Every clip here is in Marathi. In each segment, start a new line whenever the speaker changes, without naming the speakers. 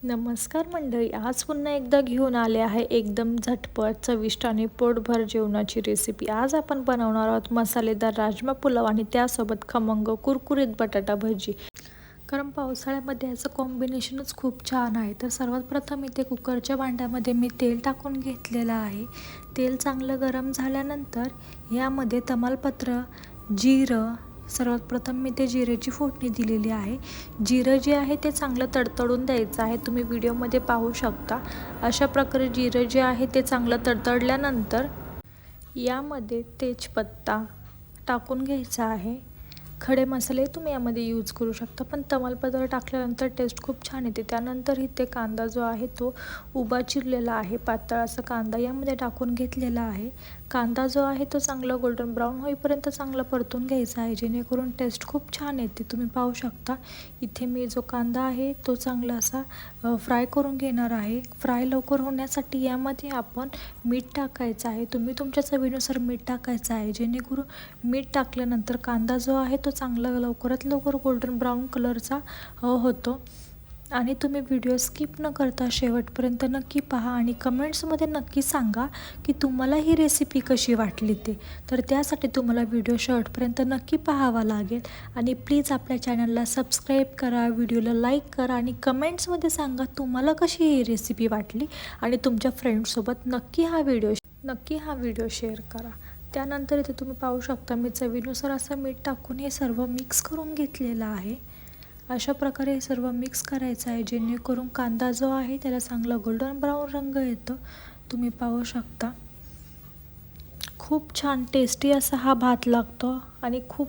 नमस्कार मंडळी, आज पुन्हा एकदा घेऊन आले आहे एकदम झटपट चविष्ट आणि पोटभर जेवणाची रेसिपी। आज आपण बनवणार आहोत मसालेदार राजमा पुलाव आणि त्यासोबत खमंग कुरकुरीत बटाटा भजी। कारण पावसाळ्यामध्ये याचं कॉम्बिनेशनच खूप छान आहे। तर सर्वात प्रथम इथे कुकरच्या भांड्यामध्ये मी तेल टाकून घेतलेलं आहे। तेल चांगलं गरम झाल्यानंतर यामध्ये तमालपत्र, जिरं, सर्वात प्रथम मी ते जिरेची फोडणी दिलेली आहे। जिरं जे आहे ते चांगलं तडतडून द्यायचं आहे। तुम्ही व्हिडिओमध्ये पाहू शकता अशा प्रकारे जिरं जे आहे ते चांगलं तडतडल्यानंतर यामध्ये तेजपत्ता टाकून घ्यायचा आहे। खडे मसाले तुम्ही यामध्ये यूज करू शकता, पण तमालपत्र टाकल्यानंतर टेस्ट खूप छान येते। त्यानंतर इथे कांदा जो आहे तो उभा चिरलेला आहे, पातळ असा कांदा यामध्ये टाकून घेतलेला आहे। कांदा जो आहे तो चांगला गोल्डन ब्राऊन होईपर्यंत चांगला परतून घ्यायचा आहे, जेणेकरून टेस्ट खूप छान येते। तुम्ही पाहू शकता इथे मी जो कांदा आहे तो चांगला असा फ्राय करून घेणार आहे। फ्राय लवकर होण्यासाठी यामध्ये आपण मीठ टाकायचं आहे। तुम्ही तुमच्या चवीनुसार मीठ टाकायचं आहे, जेणेकरून मीठ टाकल्यानंतर कांदा जो आहे तो चांगला लवकरात लवकर गोल्डन ब्राऊन कलरचा होतो। आणि तुम्ही व्हिडिओ स्किप न करता शेवटपर्यंत नक्की पहा आणि कमेंट्समध्ये नक्की सांगा की तुम्हाला ही रेसिपी कशी वाटली ते। तर त्यासाठी तुम्हाला व्हिडिओ शेवटपर्यंत नक्की पाहावा लागेल आणि प्लीज आपल्या चॅनलला सबस्क्राईब करा, व्हिडिओला लाईक करा आणि कमेंट्समध्ये सांगा तुम्हाला कशी ही रेसिपी वाटली आणि तुमच्या फ्रेंड्ससोबत नक्की हा व्हिडिओ शेअर करा। त्यानंतर इथे तुम्ही पाहू शकता मी चवीनुसार असं मीठ टाकून हे सर्व मिक्स करून घेतलेलं आहे। अशा प्रकारे हे सर्व मिक्स करायचं आहे, जेणेकरून कांदा जो आहे त्याला चांगला गोल्डन ब्राऊन रंग येतो। तुम्ही पाहू शकता खूप छान टेस्टी असा हा भात लागतो आणि खूप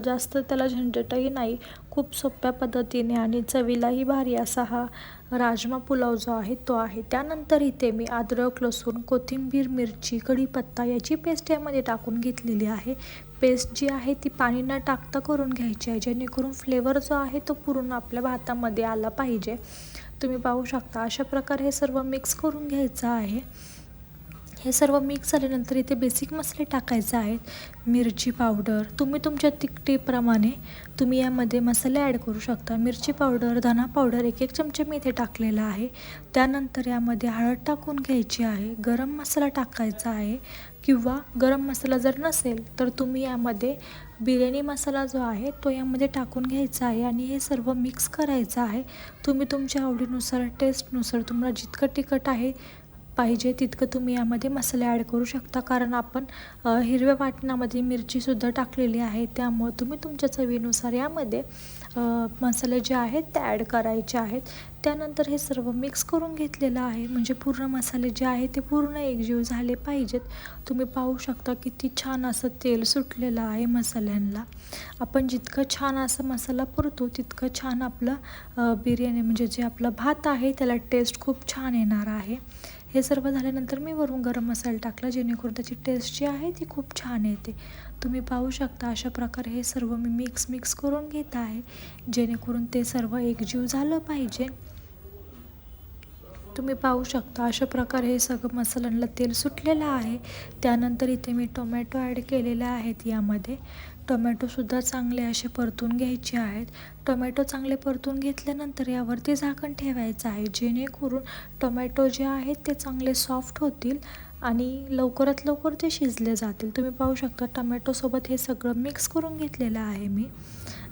जास्त त्याला झंझटही नाही। खूप सोप्या पद्धतीने आणि चवीलाही भारी असा हा राजमा पुलाव जो आहे तो आहे। त्यानंतर इथे मी अद्रक, लसूण, कोथिंबीर, मिरची, कढीपत्ता याची पेस्ट यामध्ये टाकून घेतलेली आहे। पेस्ट जी आहे ती पाणी न टाकता करून घ्यायची आहे, जेणेकरून फ्लेवर जो आहे तो पूर्ण आपल्या भातामध्ये आला पाहिजे। तुम्ही पाहू शकता अशा प्रकारे हे सर्व मिक्स करून घ्यायचं आहे। हे सर्व मिक्स झाल्यानंतर इथे बेसिक मसाले टाकायचे आहेत। मिरची पावडर तुम्ही तुमच्या तिखटीप्रमाणे तुम्ही यामध्ये मसाले ॲड करू शकता। मिरची पावडर, धना पावडर 1-1 चमचे मी इथे टाकलेला आहे। त्यानंतर यामध्ये हळद टाकून घ्यायची आहे। गरम मसाला टाकायचा आहे, किंवा गरम मसाला जर नसेल तर तुम्ही यामध्ये बिर्याणी मसाला जो आहे तो यामध्ये टाकून घ्यायचा आहे आणि हे सर्व मिक्स करायचं आहे। तुम्ही तुमच्या आवडीनुसार, टेस्टनुसार तुम्हाला जितकं तिखट आहे पाहिजे तितकं तुम्ही यामध्ये मसाले ॲड करू शकता, कारण आपण हिरव्या वाटणामध्ये मिरचीसुद्धा टाकलेली आहे। त्यामुळे तुम्ही तुमच्या चवीनुसार यामध्ये मसाले जे आहेत ते ॲड करायचे आहेत। त्यानंतर हे सर्व मिक्स करून घेतलेलं आहे, म्हणजे पूर्ण मसाले जे आहे ते पूर्ण एकजीव झाले पाहिजेत। तुम्ही पाहू शकता किती छान असं तेल सुटलेलं आहे मसाल्यांना। आपण जितकं छान असं मसाला पुरतो तितकं छान आपलं बिर्याणी म्हणजे जे आपला भात आहे त्याला टेस्ट खूप छान येणार आहे। हे सर्व झाल्यानंतर मी वरून गरम मसाला टाकला, जेणेकरून त्याची टेस्ट जी आहे ती खूप छान येते। तुम्ही पाहू शकता अशा प्रकारे हे सर्व मी मिक्स करून घेत आहे, जेणेकरून ते सर्व एकजीव झालं पाहिजे। तुम्ही पाहू शकता अशा प्रकारे हे सगळं मसाल्यांना तेल सुटलेलं आहे। त्यानंतर इथे मी टोमॅटो ॲड केलेले आहेत। यामध्ये टोमॅटोसुद्धा चांगले असे परतून घ्यायचे आहेत। टोमॅटो चांगले परतून घेतल्यानंतर यावरती झाकण ठेवायचं आहे, जेणेकरून टोमॅटो जे आहेत ते चांगले सॉफ्ट होतील आणि लवकरात लवकर ते शिजले जातील। तुम्ही पाहू शकता टोमॅटोसोबत हे सगळं मिक्स करून घेतलेलं आहे मी।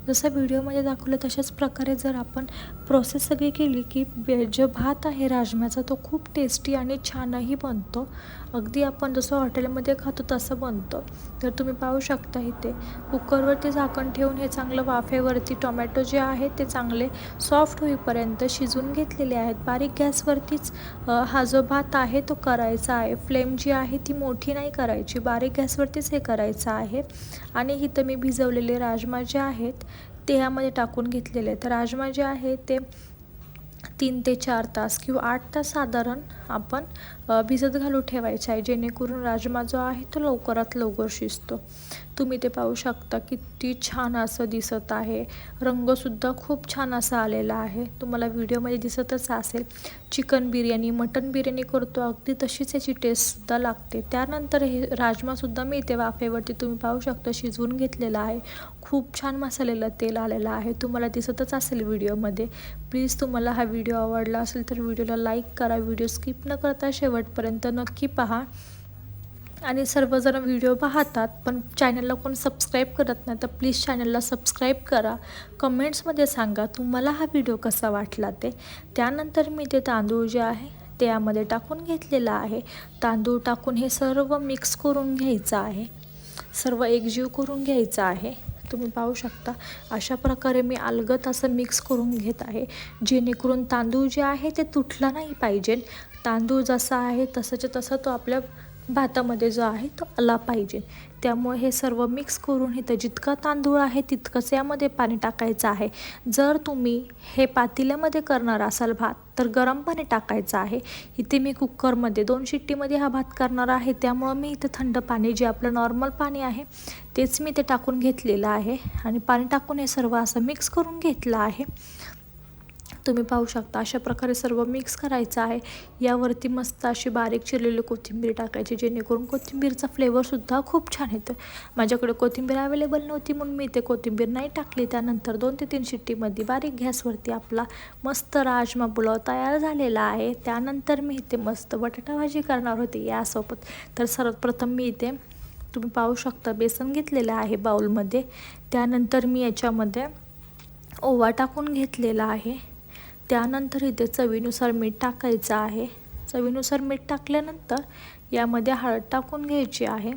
जसं व्हिडिओमध्ये दाखवलं तशाच प्रकारे जर आपण प्रोसेस सगळी केली की जो भात आहे राजम्याचा तो खूप टेस्टी आणि छानही बनतो। अगदी आपण जसं हॉटेलमध्ये खातो तसं बनतो। तर तुम्ही पाहू शकता इथे कुकरवरती झाकण ठेवून हे चांगलं वाफेवरती टोमॅटो जे आहे ते चांगले सॉफ्ट होईपर्यंत शिजून घेतलेले आहेत। बारीक गॅसवरतीच हा जो भात आहे तो करायचा आहे। फ्लेम जी आहे ती मोठी नाही करायची, बारीक गॅसवरतीच हे करायचं आहे। आणि इथं मी भिजवलेले राजमा जे आहेत ते यामध्ये टाकून घेतलेले आहेत। राजमा जे आहे ते 3 ते 4 तास किंवा 8 तास साधारण आपण भिजत घालून ठेवायचं आहे, जेणेकरून राजमा जो आहे तो लवकरात लवकर शिजतो। तुम्ही ते पाहू शकता किती छान असं दिसत आहे. रंगसुद्धा खूप छान असा आलेला आहे. तुम्हाला व्हिडिओमध्ये दिसतच असेल. चिकन बिर्याणी, मटन बिर्याणी करतो अगदी तशीच याची टेस्टसुद्धा लागते. त्यानंतर हे राजमासुद्धा मी इथे वाफेवरती तुम्ही पाहू शकता शिजवून घेतलेला आहे. खूप छान मसाल्याला तेल आलेलं आहे. तुम्हाला दिसतच असेल व्हिडिओमध्ये. प्लीज तुम्हाला हा व्हिडिओ आवडला असेल तर व्हिडिओला लाईक करा. व्हिडिओ स्किप न करता शेवटपर्यंत नक्की पहा. आणि सर्वजण व्हिडिओ पाहतात पण चॅनलला कोण सबस्क्राईब करत नाही तर प्लीज चॅनलला सबस्क्राईब करा. कमेंट्समध्ये सांगा तुम्हाला हा व्हिडिओ कसा वाटला ते. त्यानंतर मी ते तांदूळ जे आहे ते यामध्ये टाकून घेतलेला आहे. तांदूळ टाकून हे सर्व मिक्स करून घ्यायचं आहे. सर्व एकजीव करून घ्यायचं आहे. तुम्ही पाहू शकता अशा प्रकारे मी अलगद असं मिक्स करून घेत आहे, जेणेकरून तांदूळ जे आहे ते तुटला नाही पाहिजे. तांदूळ जसा आहे तसाच्या तसा तो आपल्या भातामध्ये जो आहे तो आला पाहिजे. त्यामुळे हे सर्व मिक्स करून इथं जितका तांदूळ आहे तितकंच यामध्ये पाणी टाकायचं आहे. जर तुम्ही हे पातेल्यामध्ये करणार असाल भात तर गरम पाणी टाकायचं आहे. इथे मी कुकरमध्ये 2 शिट्टीमध्ये हा भात करणार आहे, त्यामुळं मी इथं थंड पाणी जे आपलं नॉर्मल पाणी आहे तेच मी ते टाकून घेतलेलं आहे आणि पाणी टाकून हे सर्व असं मिक्स करून घेतलं आहे. तुम्ही पाहू शकता अशा प्रकारे सर्व मिक्स करायचं आहे. यावरती मस्त अशी बारीक चिरलेली कोथिंबीर टाकायची, जेणेकरून कोथिंबीरचा फ्लेवरसुद्धा खूप छान येतं. माझ्याकडे कोथिंबीर अवेलेबल नव्हती म्हणून मी ते कोथिंबीर नाही टाकली. त्यानंतर 2 ते 3 शिट्टीमध्ये बारीक गॅसवरती आपला मस्त राजमा पुलाव तयार झालेला आहे. त्यानंतर मी इथे मस्त बटाटा भाजी करणार होते यासोबत. तर सर्वप्रथम मी इथे तुम्ही पाहू शकता बेसन घेतलेलं आहे बाउलमध्ये. त्यानंतर मी याच्यामध्ये ओवा टाकून घेतलेला आहे. त्यानंतर इथे चवीनुसार मीठ टाकायचं आहे. चवीनुसार मीठ टाकल्यानंतर यामध्ये हळद टाकून घ्यायची आहे.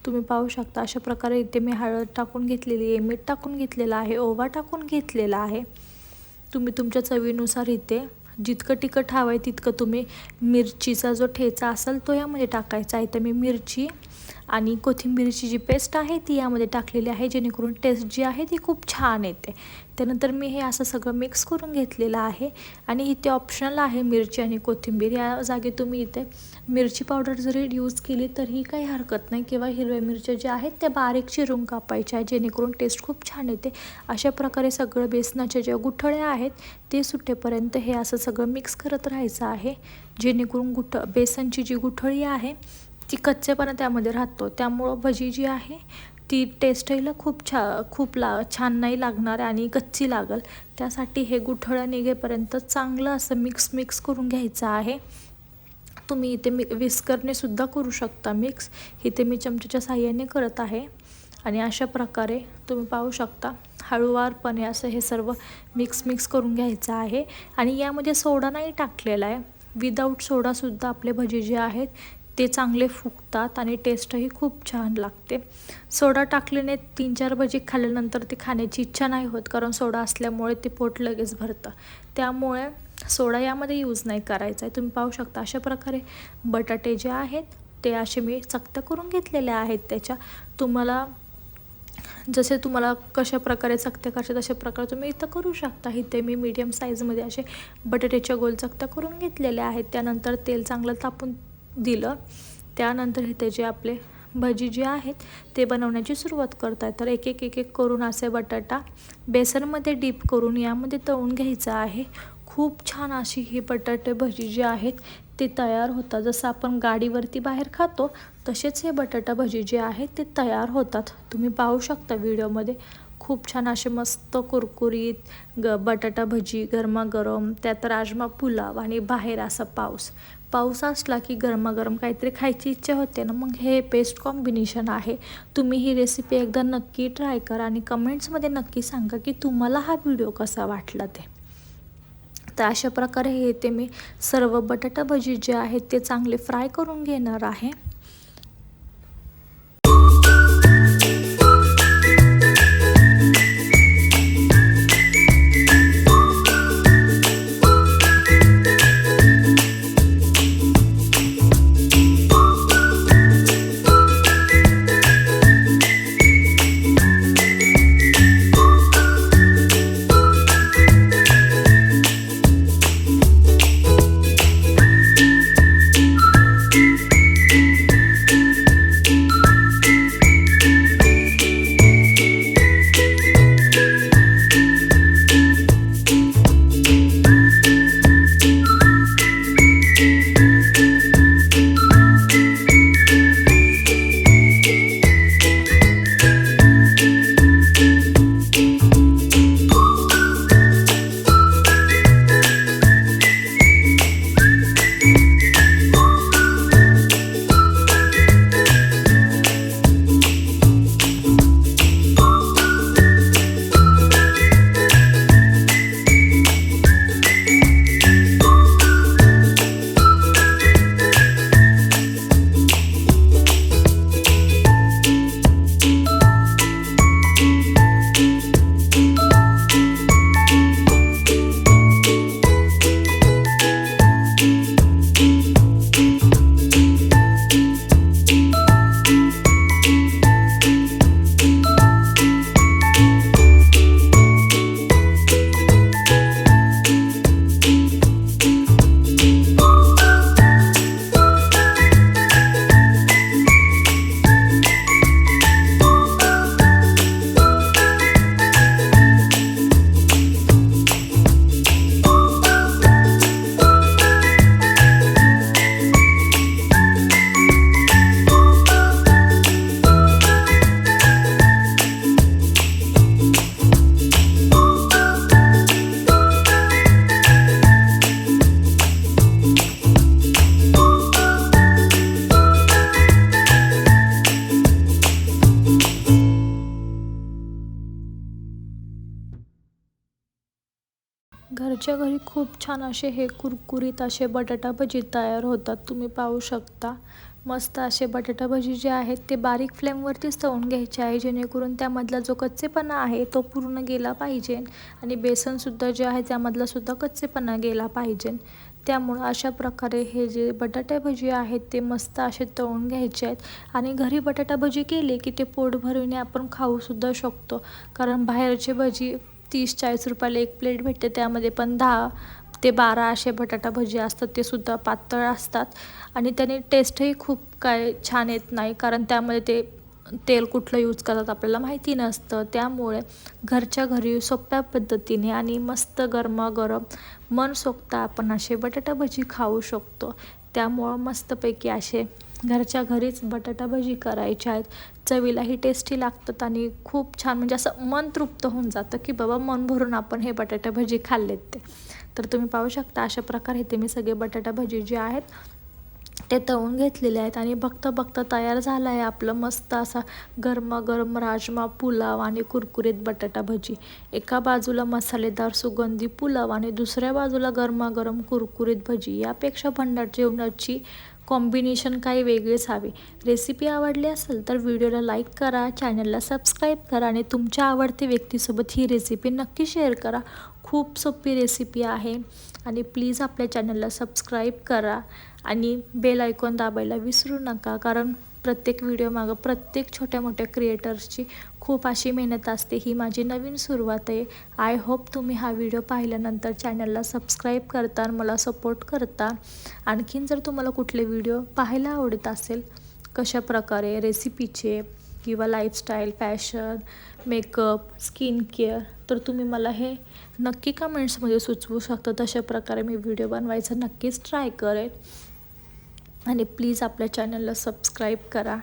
तुम्ही पाहू शकता अशा प्रकारे इथे मी हळद टाकून घेतलेली आहे, मीठ टाकून घेतलेलं आहे, ओवा टाकून घेतलेला आहे. तुम्ही तुमच्या चवीनुसार इथे जितकं तिखट हवं आहे तितकं तुम्ही मिरचीचा जो ठेचा असेल तो यामध्ये टाकायचा आहे. तर मी मिरची आणि कोथिंबीरची जी पेस्ट आहे ती यामध्ये टाकलेली आहे, जेणेकरून टेस्ट जी आहे ती खूप छान येते. त्यानंतर मी हे असं सगळं मिक्स करून घेतलेलं आहे. आणि इथे ऑप्शनल आहे मिरची आणि कोथिंबीर. या जागी तुम्ही इथे मिरची पावडर जरी यूज केली तरीही काही हरकत नाही, किंवा हिरव्या मिरच्या ज्या आहेत त्या बारीक चिरून कापायच्या आहे, जेणेकरून टेस्ट खूप छान येते. अशा प्रकारे सगळं बेसनाच्या ज्या गुठळ्या आहेत ते सुटेपर्यंत हे असं सगळं मिक्स करत राहायचं आहे, जेणेकरून बेसनची जी गुठळी आहे ती कच्चेपणा त्यामध्ये राहतो. त्यामुळं भजी जी आहे ती टेस्टहीला खूप छान नाही लागणार आणि कच्ची लागल. त्यासाठी हे गुठळ्या निघेपर्यंत चांगलं असं मिक्स करून घ्यायचं आहे. तुम्ही इथे विस्करने सुद्धा करू शकता मिक्स. इथे मी चमच्याच्या साहाय्याने करत आहे. आणि अशा प्रकारे तुम्ही पाहू शकता हळूवारपणे असं हे सर्व मिक्स करून घ्यायचं आहे. आणि यामध्ये सोडा नाही टाकलेला आहे. विदाऊट सोडासुद्धा आपले भजी जे आहेत ते चांगले फुगतात आणि टेस्टही खूप छान लागते. सोडा टाकल्याने 3-4 भजी खाल्ल्यानंतर ती खाण्याची इच्छा नाही होत, कारण सोडा असल्यामुळे ते पोट लगेच भरतं. त्यामुळे सोडा यामध्ये यूज नाही करायचा आहे. तुम्ही पाहू शकता अशा प्रकारे बटाटे जे आहेत ते असे मी चकत्या करून घेतलेल्या आहेत. त्याच्या तुम्हाला कशा प्रकारे चकत्या करायच्या तशा प्रकारे तुम्ही इथं करू शकता. इथे मी मीडियम साईजमध्ये असे बटाट्याच्या गोल चकत्या करून घेतलेल्या आहेत. त्यानंतर तेल चांगलं तापून दिलं. त्यानंतर इथे जे आपले भजी जे आहेत ते बनवण्याची सुरुवात करताय. तर एक एक करून असे बटाटा बेसनमध्ये डीप करून यामध्ये तळून घ्यायचं आहे. खूप छान अशी ही बटाटे भजी जी आहेत ते तयार होतात. जसं आपण गाडीवरती बाहेर खातो तसेच हे बटाटा भजी जे आहेत ते तयार होतात. तुम्ही पाहू शकता व्हिडिओमध्ये खूप छान असे मस्त कुरकुरीत बटाटा भजी गरमागरम, त्यात राजमा पुलाव आणि बाहेर असा पाऊस असला की गरमागरम काहीतरी खायची इच्छा होते ना, मग हे बेस्ट कॉम्बिनेशन आहे. तुम्ही ही रेसिपी एकदा नक्की ट्राय करा आणि कमेंट्समध्ये नक्की सांगा की तुम्हाला हा व्हिडिओ कसा वाटला ते. तर अशा प्रकारे हे ते मी सर्व बटाटा भजी जे आहेत ते चांगले फ्राय करून घेणार आहे. घरच्या घरी खूप छान असे हे कुरकुरीत असे बटाटा भजी तयार होतात. तुम्ही पाहू शकता. मस्त असे बटाटा भजी जे आहेत ते बारीक फ्लेमवरतीच तळून घ्यायचे आहे, जेणेकरून त्यामधला जो कच्चेपणा आहे तो पूर्ण गेला पाहिजे आणि बेसनसुद्धा जे आहे त्यामधला सुद्धा कच्चेपणा गेला पाहिजे. त्यामुळं अशा प्रकारे हे जे बटाटा भजी आहेत ते मस्त असे तळून घ्यायचे आहेत आणि घरी बटाटा भजी केले की ते पोट भरविणे आपण खाऊसुद्धा शकतो. कारण बाहेरचे भजी 30-40 रुपयाला एक प्लेट भेटते, त्यामध्ये पण 10 ते 12 असे बटाटा भजी असतात, ते सुद्धा पातळ असतात आणि त्याने टेस्टही खूप काय छान येत नाही, कारण त्यामध्ये ते तेल कुठलं यूज करतात आपल्याला माहिती नसतं. त्यामुळे घरच्या घरी सोप्या पद्धतीने आणि मस्त गरमागरम मनसोक्त आपण असे बटाटा भजी खाऊ शकतो. त्यामुळं मस्तपैकी असे घरच्या घरीच बटाटा भजी करायचे आहेत. चवीलाही टेस्टी लागतात आणि खूप छान, म्हणजे असं मन तृप्त होऊन जातं की बाबा मन भरून आपण हे बटाटा भजी खाल्लेत ते. तर तुम्ही पाहू शकता अशा प्रकारे ते मी सगळे बटाटा भजी जे आहेत ते तळून घेतलेले आहेत आणि बघता बघता तयार झालं आहे आपलं मस्त असा गरमागरम राजमा पुलाव आणि कुरकुरीत बटाटा भजी. एका बाजूला मसालेदार सुगंधी पुलाव आणि दुसऱ्या बाजूला गरमागरम कुरकुरीत भजी. यापेक्षा भन्नाट जेवणाची कॉम्बिनेशन काही वेगळीच हवी. रेसिपी आवडली असेल तर व्हिडिओला लाईक करा, चॅनलला सबस्क्राईब करा आणि तुमच्या आवडत्या व्यक्तीसोबत ही रेसिपी नक्की शेअर करा. खूप सोपी रेसिपी आहे आणि प्लीज आपल्या चॅनलला सबस्क्राईब करा आणि बेल आयकॉन दाबायला विसरू नका, कारण प्रत्येक व्हिडिओमागं प्रत्येक छोट्या मोठ्या क्रिएटर्सची खूप अशी मेहनत असते. ही माझी नवीन सुरुवात आहे. आय होप तुम्ही हा व्हिडिओ पाहिल्यानंतर चॅनलला सबस्क्राईब करता आणि मला सपोर्ट करता. आणखीन जर तुम्हाला कुठले व्हिडिओ पाहायला आवडत असेल कशा प्रकारे रेसिपीचे किंवा lifestyle, fashion, makeup, skin care, तर तुम्ही मला हे नक्की कमेंट्समध्ये सुचवू शकता. तशा प्रकारे मी व्हिडिओ बनवायचा नक्कीच ट्राय करेन आणि प्लीज आपल्या चॅनलला सबस्क्राईब करा.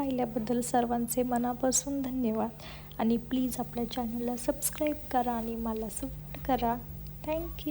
पाहिल्याबद्दल सर्वांचे मनापासून धन्यवाद आणि प्लीज आपल्या चॅनलला सबस्क्राईब करा आणि मला सपोर्ट करा. थँक्यू.